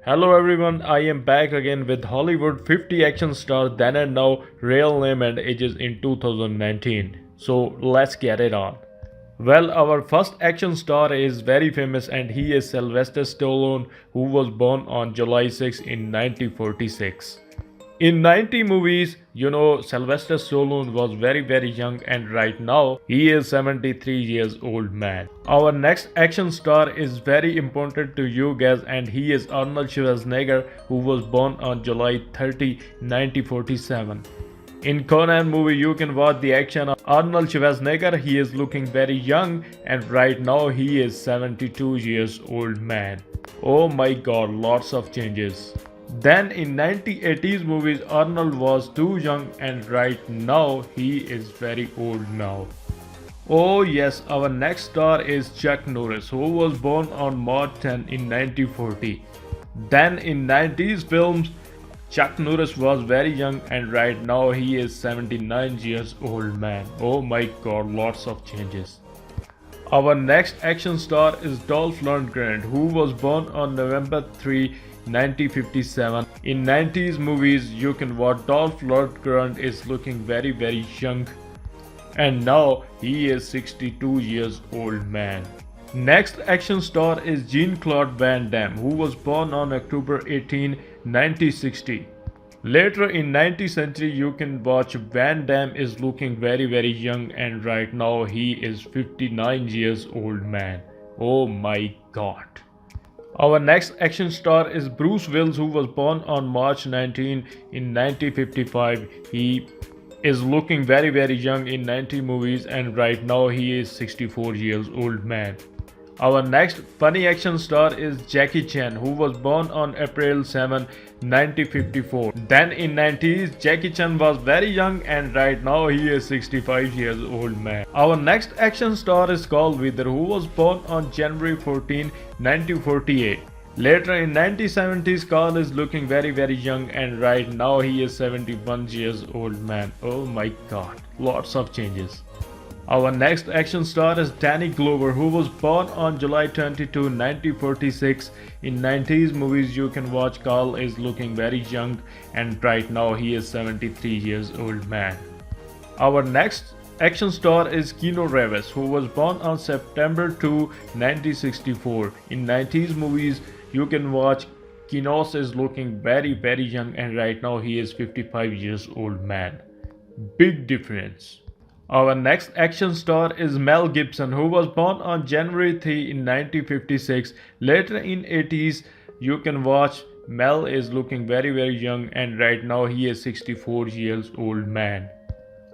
Hello everyone, I am back again with Hollywood 50 action stars then and now, real name and ages in 2019. So let's get it on. Well, our first action star is very famous and he is Sylvester Stallone, who was born on July 6 in 1946. In 90 movies, Sylvester Stallone was very young and right now he is 73 years old man. Our next action star is very important to you guys and he is Arnold Schwarzenegger, who was born on July 30, 1947. In Conan movie you can watch the action of Arnold Schwarzenegger. He is looking very young and right now he is 72 years old man. Oh my god, lots of changes. Then in 1980s movies Arnold was too young and right now he is very old now. Oh yes, our next star is Chuck Norris, who was born on March 10 in 1940. Then in 90s films Chuck Norris was very young and right now he is 79 years old man. Oh my god, lots of changes. Our next action star is Dolph Lundgren, who was born on November 3, 1957. In 90s movies you can watch Dolph Lundgren is looking very young and now he is 62 years old man. Next action star is Jean-Claude Van Damme, who was born on October 18, 1960. Later in 19th century you can watch Van Damme is looking very young and right now he is 59 years old man. Oh my god. Our next action star is Bruce Willis, who was born on March 19 in 1955. He is looking very young in 90 movies and right now he is 64 years old man. Our next funny action star is Jackie Chan, who was born on April 7, 1954. Then in 90s Jackie Chan was very young and right now he is 65 years old man. Our next action star is Carl Weathers, who was born on January 14, 1948. Later in 1970s Carl is looking very young and right now he is 71 years old man. Oh my god, lots of changes. Our next action star is Danny Glover, who was born on July 22, 1946. In 90s movies you can watch Carl is looking very young and right now he is 73 years old man. Our next action star is Keanu Reeves, who was born on September 2, 1964. In 90s movies you can watch Keanu is looking very young and right now he is 55 years old man. Big difference. Our next action star is Mel Gibson, who was born on January 3 in 1956. Later in 80s you can watch Mel is looking very young and right now he is 64 years old man.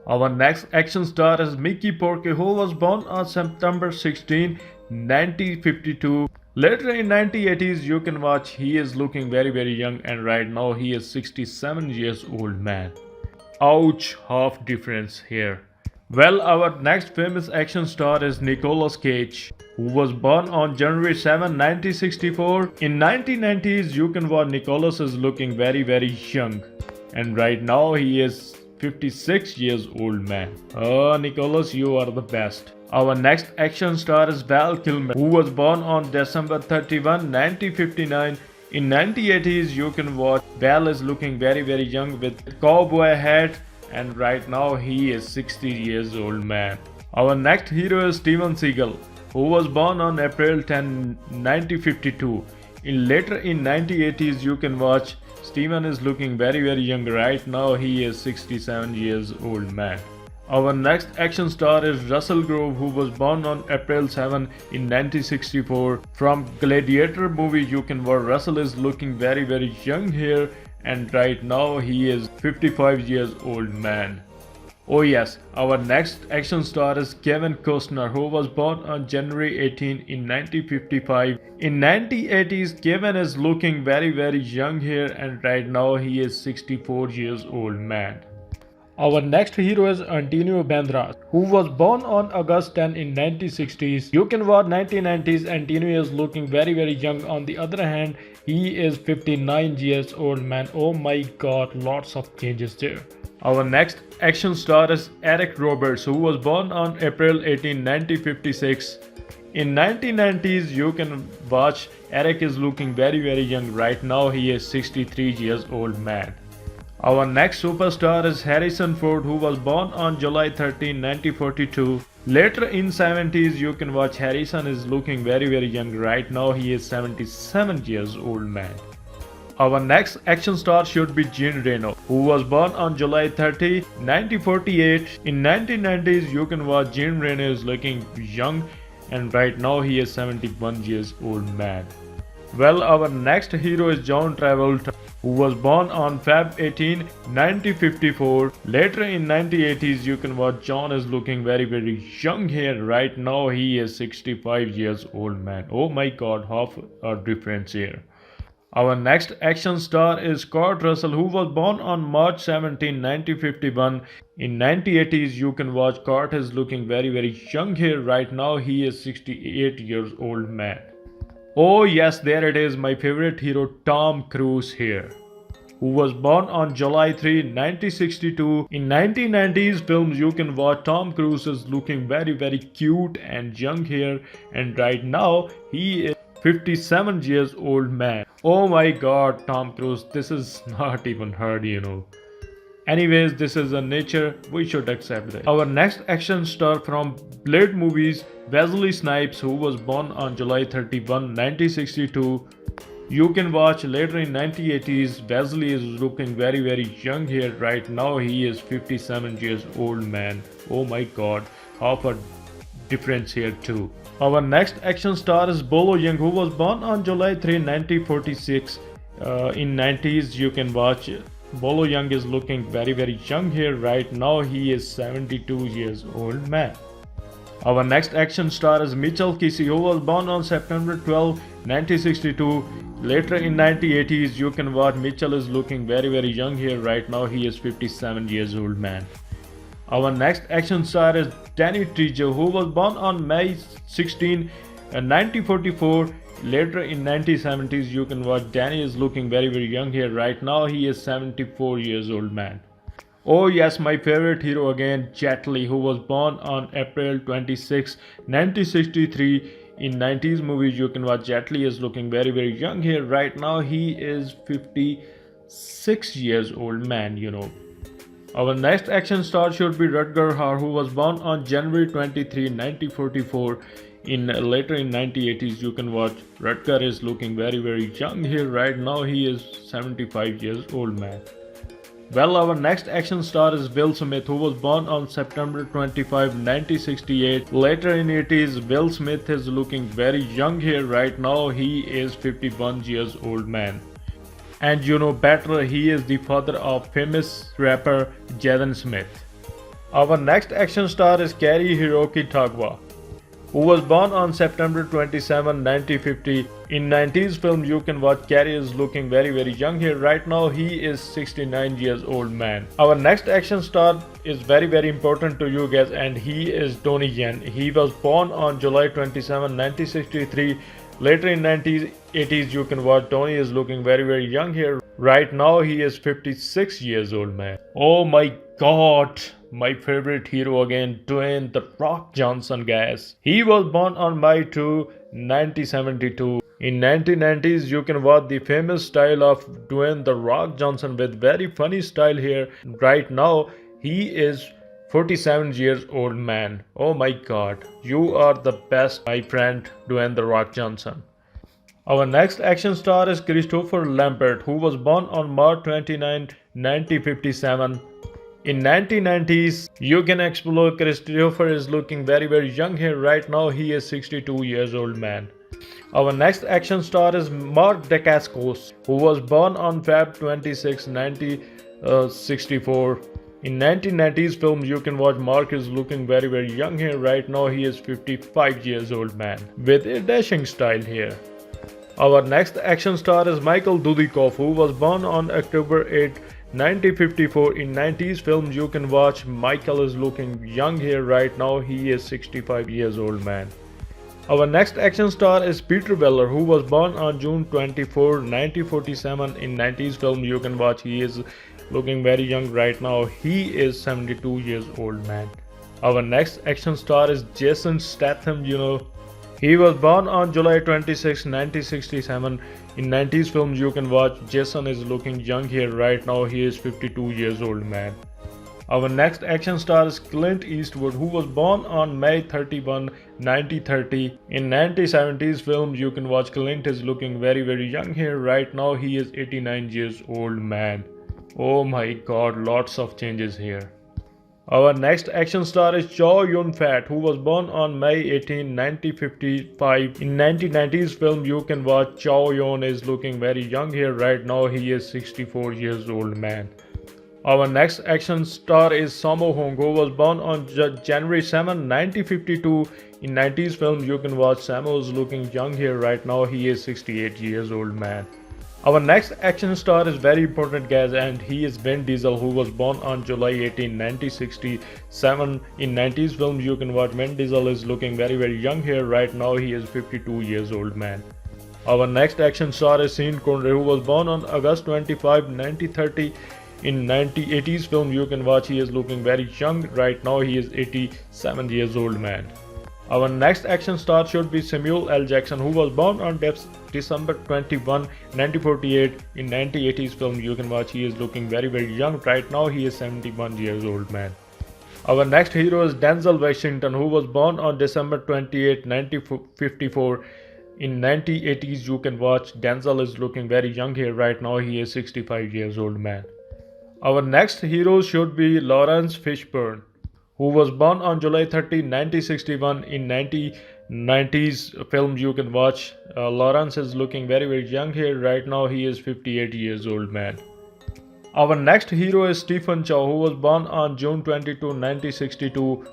Our next action star is Mickey Rourke, who was born on September 16, 1952. Later in 1980s you can watch he is looking very young and right now he is 67 years old man. Ouch, half difference here. Well, our next famous action star is Nicolas Cage, who was born on January 7, 1964. In 1990s you can watch Nicolas is looking very young and right now he is 56 years old man. Oh Nicolas, you are the best. Our next action star is Val Kilmer, who was born on December 31, 1959. In 1980s you can watch Val is looking very young with cowboy hat and right now he is 60 years old man. Our next hero is Steven Seagal, who was born on April 10, 1952. Later in 1980s you can watch Steven is looking very young. Right now he is 67 years old man. Our next action star is Russell Crowe, who was born on April 7 in 1964. From Gladiator movie you can watch Russell is looking very young here and right now he is 55 years old man. Oh yes, our next action star is Kevin Costner, who was born on January 18 in 1955. In 1980s Kevin is looking very young here and right now he is 64 years old man. Our next hero is Antonio Banderas, who was born on August 10 in 1960s. You can watch 1990s. Antonio is looking very young. On the other hand, he is 59 years old man. Oh my god, lots of changes there. Our next action star is Eric Roberts, who was born on April 18, 1956. In 1990s, you can watch Eric is looking very young right now. He is 63 years old man. Our next superstar is Harrison Ford, who was born on July 13, 1942. Later in 70s, you can watch Harrison is looking very young right now. He is 77 years old man. Our next action star should be Jean Reno, who was born on July 30, 1948. In 1990s, you can watch Jean Reno is looking young, and right now he is 71 years old man. Well, our next hero is John Travolta, who was born on Feb 18, 1954. Later in 1980s, you can watch John is looking very young here. Right now, he is 65 years old man. Oh my god, half a difference here. Our next action star is Kurt Russell, who was born on March 17, 1951. In 1980s, you can watch Kurt is looking very young here. Right now, he is 68 years old man. Oh yes, there it is, my favorite hero Tom Cruise here, who was born on July 3, 1962. In 1990s films, you can watch Tom Cruise is looking very cute and young here, and right now he is 57 years old man. Oh my god, Tom Cruise, this is not even hard, Anyways, this is a nature, we should accept it. Our next action star from Blade movies, Wesley Snipes, who was born on July 31, 1962. You can watch later in 1980s. Wesley is looking very young here. Right now he is 57 years old man. Oh my god, half a difference here too. Our next action star is BoloYeung, who was born on July 3, 1946. In 90s, you can watch BoloYeung is looking very young here. Right now he is 72 years old man. Our next action star is Mitchell Casey, who was born on September 12, 1962. Later in 1980s, you can watch Mitchell is looking very young here. Right now he is 57 years old man. Our next action star is Danny Trejo, who was born on May 16, 1944. Later in 1970s, you can watch Danny is looking very young here. Right now he is 74 years old man. Oh yes, my favorite hero again, Jet Li, who was born on April 26, 1963. In 90s movies, you can watch Jet Li is looking very young here. Right now he is 56 years old man, Our next action star should be Rutger Hauer, who was born on January 23, 1944. Later in 1980s, you can watch Rutger is looking very young here. Right now he is 75 years old man. Well, our next action star is Will Smith, who was born on September 25, 1968. Later in 80s, Will Smith is looking very young here. Right now he is 51 years old man. And better, he is the father of famous rapper Jaden Smith. Our next action star is Cary Hiroki Tagawa, who was born on September 27, 1950. In 90s films, you can watch Cary is looking very young here. Right now he is 69 years old man. Our next action star is very important to you guys, and he is Donnie Yen. He was born on July 27, 1963. Later in 1980s, you can watch Donnie is looking very young here. Right now he is 56 years old man. Oh my god, my favorite hero again, Dwayne "The Rock" Johnson, guys. He was born on May 2, 1972. In 1990s, you can watch the famous style of Dwayne "The Rock" Johnson with very funny style here. Right now he is 47 years old man. Oh my god, you are the best, my friend Dwayne "The Rock" Johnson. Our next action star is Christopher Lambert, who was born on March 29, 1957. In 1990s, you can explore Christopher is looking very young here. Right now he is 62 years old man. Our next action star is Mark Dacascos, who was born on Feb 26, 1964. In 1990s films, you can watch Mark is looking very young here. Right now he is 55 years old man with a dashing style here. Our next action star is Michael Dudikoff, who was born on October 8, 1954. In 90s films, you can watch Michael is looking young here. Right now he is 65 years old man. Our next action star is Peter Weller, who was born on June 24, 1947. In 90s films, you can watch he is looking very young. Right now he is 72 years old man. Our next action star is Jason Statham. He was born on July 26, 1967. In 90s films you can watch Jason is looking young here right now. He is 52 years old man. Our next action star is Clint Eastwood, who was born on May 31, 1930. In 1970s films you can watch Clint is looking very young here right now. He is 89 years old man. Oh my god, lots of changes here. Our next action star is Chow Yun-fat, who was born on May 18, 1955. In 1990s film you can watch Chow Yun is looking very young here right now. He is 64 years old man. Our next action star is Sammo Hung, who was born on January 7, 1952. In 90s film you can watch Sammo is looking young here right now. He is 68 years old man. Our next action star is very important guys, and he is Vin Diesel, who was born on July 18, 1967. In 90s films you can watch Vin Diesel is looking very young here right now. He is 52 years old man. Our next action star is Sean Connery, who was born on August 25, 1930. In 1980s film you can watch he is looking very young right now. He is 87 years old man. Our next action star should be Samuel L. Jackson, who was born on December 21, 1948. In 1980s film you can watch he is looking very young right now. He is 71 years old man. Our next hero is Denzel Washington, who was born on December 28, 1954. In 1980s you can watch Denzel is looking very young here right now. He is 65 years old man. Our next hero should be Laurence Fishburne, who was born on July 30, 1961. In 1990s films you can watch Laurence is looking very young here right now. He is 58 years old man. Our next hero is Stephen Chow, who was born on June 22, 1962.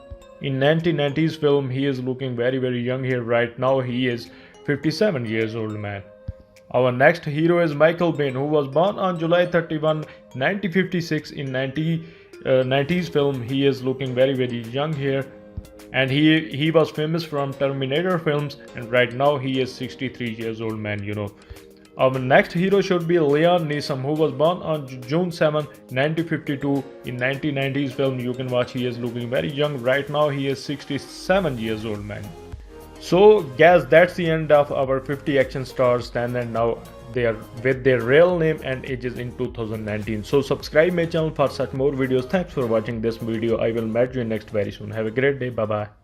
In 1990s film he is looking very young here right now. He is 57 years old man. Our next hero is Michael Biehn, who was born on July 31, 1956. In 90s film he is looking very young here, and he was famous from Terminator films, and right now he is 63 years old man, you know. Our next hero should be Liam Neeson, who was born on June 7, 1952. In 1990s film you can watch he is looking very young right now. He is 67 years old man. So guys, that's the end of our 50 action stars then and now. They are with their real name and ages in 2019. So subscribe my channel for such more videos. Thanks for watching this video. I will meet you next very soon. Have a great day. Bye bye.